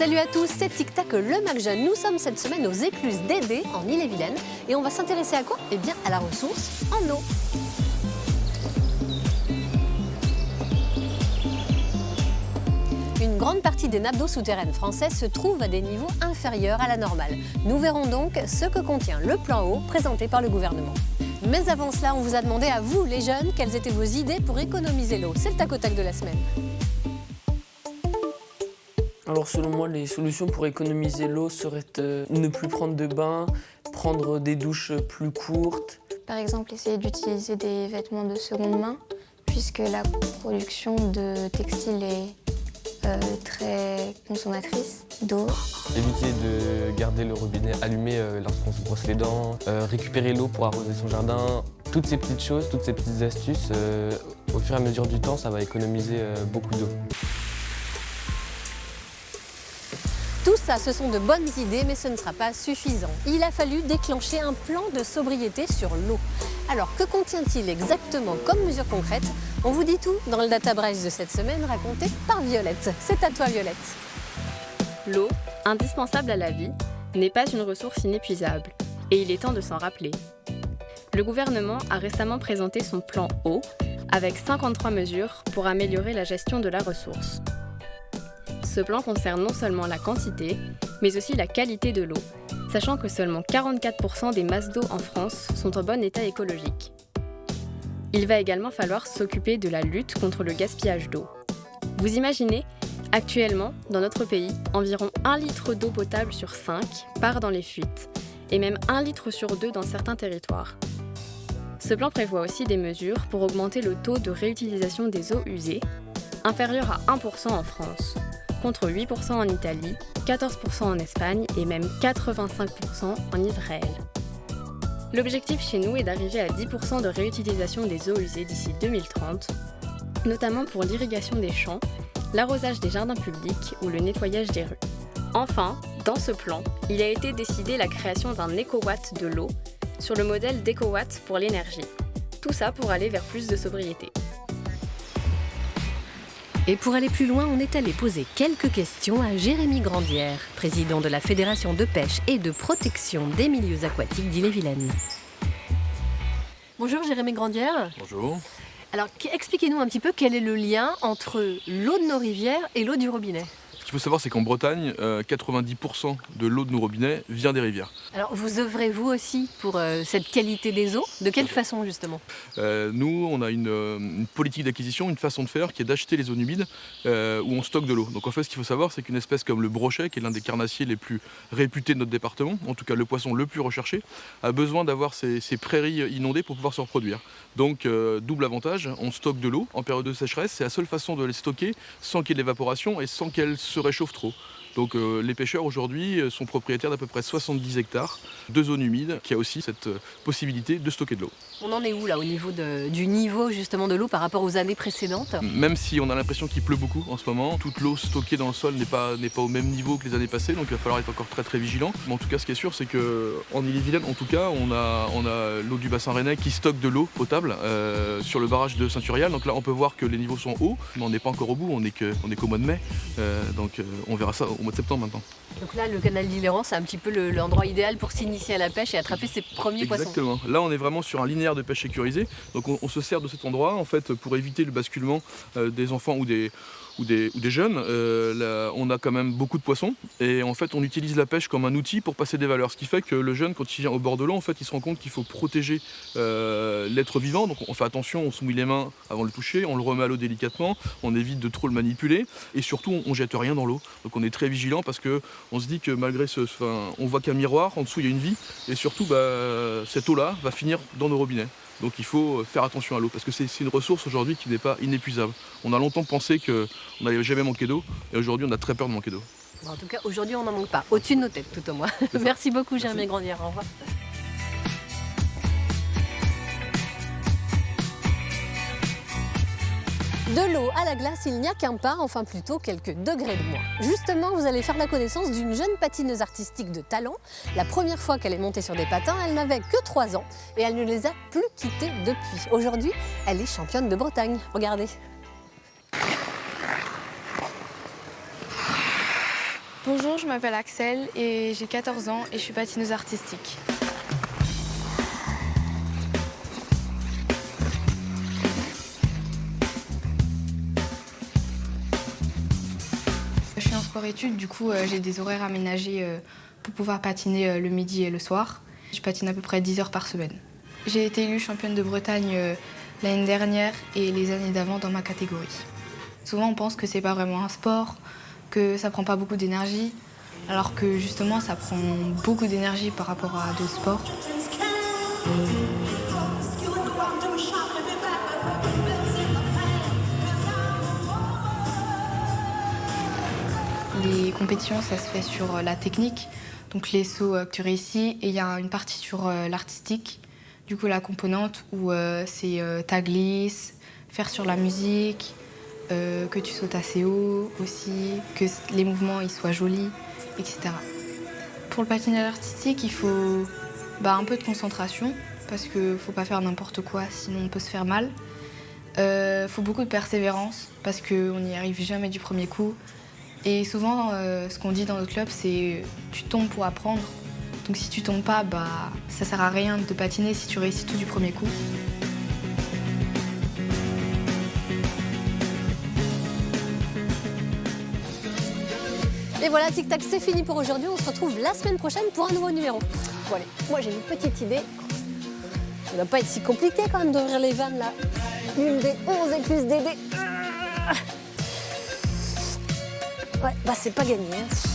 Salut à tous, c'est Tic Tac le Mac Jeune. Nous sommes cette semaine aux écluses d'Édé en Ille-et-Vilaine et on va s'intéresser à quoi? Eh bien à la ressource en eau. Une grande partie des nappes d'eau souterraines françaises se trouve à des niveaux inférieurs à la normale. Nous verrons donc ce que contient le plan eau présenté par le gouvernement. Mais avant cela, on vous a demandé à vous, les jeunes, quelles étaient vos idées pour économiser l'eau. C'est le tac au tac de la semaine. Alors selon moi, les solutions pour économiser l'eau seraient ne plus prendre de bain, prendre des douches plus courtes. Par exemple, essayer d'utiliser des vêtements de seconde main, puisque la production de textiles est très consommatrice d'eau. Éviter de garder le robinet allumé lorsqu'on se brosse les dents, récupérer l'eau pour arroser son jardin. Toutes ces petites choses, toutes ces petites astuces, au fur et à mesure du temps, ça va économiser beaucoup d'eau. Tout ça, ce sont de bonnes idées, mais ce ne sera pas suffisant. Il a fallu déclencher un plan de sobriété sur l'eau. Alors, que contient-il exactement comme mesure concrète? On vous dit tout dans le Data Braille de cette semaine, raconté par Violette. C'est à toi, Violette. L'eau, indispensable à la vie, n'est pas une ressource inépuisable, et il est temps de s'en rappeler. Le gouvernement a récemment présenté son plan eau, avec 53 mesures pour améliorer la gestion de la ressource. Ce plan concerne non seulement la quantité, mais aussi la qualité de l'eau, sachant que seulement 44% des masses d'eau en France sont en bon état écologique. Il va également falloir s'occuper de la lutte contre le gaspillage d'eau. Vous imaginez, actuellement, dans notre pays, environ 1 litre d'eau potable sur 5 part dans les fuites, et même 1 litre sur 2 dans certains territoires. Ce plan prévoit aussi des mesures pour augmenter le taux de réutilisation des eaux usées, inférieur à 1% en France, contre 8% en Italie, 14% en Espagne et même 85% en Israël. L'objectif chez nous est d'arriver à 10% de réutilisation des eaux usées d'ici 2030, notamment pour l'irrigation des champs, l'arrosage des jardins publics ou le nettoyage des rues. Enfin, dans ce plan, il a été décidé la création d'un écowatt de l'eau sur le modèle d'EcoWatt pour l'énergie. Tout ça pour aller vers plus de sobriété. Et pour aller plus loin, on est allé poser quelques questions à Jérémy Grandière, président de la Fédération de pêche et de protection des milieux aquatiques d'Ille-et-Vilaine. Bonjour Jérémy Grandière. Bonjour. Alors expliquez-nous un petit peu quel est le lien entre l'eau de nos rivières et l'eau du robinet. Ce qu'il faut savoir, c'est qu'en Bretagne, 90% de l'eau de nos robinets vient des rivières. Alors vous œuvrez vous aussi pour cette qualité des eaux? De quelle façon justement? Nous, on a une politique d'acquisition, une façon de faire qui est d'acheter les zones humides où on stocke de l'eau. Donc en fait, ce qu'il faut savoir, c'est qu'une espèce comme le brochet, qui est l'un des carnassiers les plus réputés de notre département, en tout cas le poisson le plus recherché, a besoin d'avoir ces prairies inondées pour pouvoir se reproduire. Donc double avantage, on stocke de l'eau en période de sécheresse. C'est la seule façon de les stocker sans qu'il y ait d'évaporation et sans qu'elle se réchauffe trop. Donc les pêcheurs aujourd'hui sont propriétaires d'à peu près 70 hectares de zones humides qui a aussi cette possibilité de stocker de l'eau. On en est où là au niveau du niveau justement de l'eau par rapport aux années précédentes? Même si on a l'impression qu'il pleut beaucoup en ce moment, toute l'eau stockée dans le sol n'est pas au même niveau que les années passées, donc il va falloir être encore très très vigilant. Mais en tout cas, ce qui est sûr, c'est qu'en Ille-et-Vilaine, en tout cas, on a l'eau du bassin rennais qui stocke de l'eau potable sur le barrage de Saint-Urial. Donc là, on peut voir que les niveaux sont hauts, mais on n'est pas encore au bout, on n'est qu'au mois de mai. Donc on verra ça au mois de septembre maintenant. Donc là, le canal d'Iléran, c'est un petit peu l'endroit idéal pour s'initier à la pêche et attraper ses premiers poissons. Exactement. Là, on est vraiment sur un linéaire de pêche sécurisé. Donc on se sert de cet endroit en fait pour éviter le basculement des enfants ou des jeunes. Là, on a quand même beaucoup de poissons et en fait on utilise la pêche comme un outil pour passer des valeurs. Ce qui fait que le jeune, quand il vient au bord de l'eau, en fait, il se rend compte qu'il faut protéger l'être vivant. Donc on fait attention, on se mouille les mains avant de le toucher, on le remet à l'eau délicatement, on évite de trop le manipuler et surtout on jette rien dans l'eau. Donc on est très vigilant parce que on se dit que malgré on voit qu'un miroir, en dessous il y a une vie et surtout cette eau-là va finir dans nos robinets. Donc il faut faire attention à l'eau parce que c'est une ressource aujourd'hui qui n'est pas inépuisable. On a longtemps pensé qu'on n'allait jamais manquer d'eau et aujourd'hui on a très peur de manquer d'eau. Bon, en tout cas aujourd'hui on n'en manque pas, au-dessus de nos têtes tout au moins. Merci beaucoup Jérémy Grandière, au revoir. De l'eau à la glace, il n'y a qu'un pas, enfin plutôt quelques degrés de moins. Justement, vous allez faire la connaissance d'une jeune patineuse artistique de talent. La première fois qu'elle est montée sur des patins, elle n'avait que 3 ans et elle ne les a plus quittés depuis. Aujourd'hui, elle est championne de Bretagne. Regardez. Bonjour, je m'appelle Axel et j'ai 14 ans et je suis patineuse artistique. Je suis en sport-études, du coup j'ai des horaires aménagés pour pouvoir patiner le midi et le soir. Je patine à peu près 10 heures par semaine. J'ai été élue championne de Bretagne l'année dernière et les années d'avant dans ma catégorie. Souvent on pense que c'est pas vraiment un sport, que ça prend pas beaucoup d'énergie, alors que justement ça prend beaucoup d'énergie par rapport à d'autres sports. Les compétitions, ça se fait sur la technique, donc les sauts que tu réussis, et il y a une partie sur l'artistique, du coup la componente où c'est ta glisse, faire sur la musique, que tu sautes assez haut aussi, que les mouvements ils soient jolis, etc. Pour le patinage artistique, il faut un peu de concentration, parce qu'il ne faut pas faire n'importe quoi, sinon on peut se faire mal. Il faut beaucoup de persévérance, parce qu'on n'y arrive jamais du premier coup. Et souvent, ce qu'on dit dans notre club, c'est tu tombes pour apprendre. Donc si tu tombes pas, ça sert à rien de patiner si tu réussis tout du premier coup. Et voilà, Tic Tac, c'est fini pour aujourd'hui. On se retrouve la semaine prochaine pour un nouveau numéro. Bon allez, moi j'ai une petite idée. Ça ne doit pas être si compliqué quand même d'ouvrir les vannes là. Une des 11 écluses d'aider. Ouais, c'est pas gagné. Hein.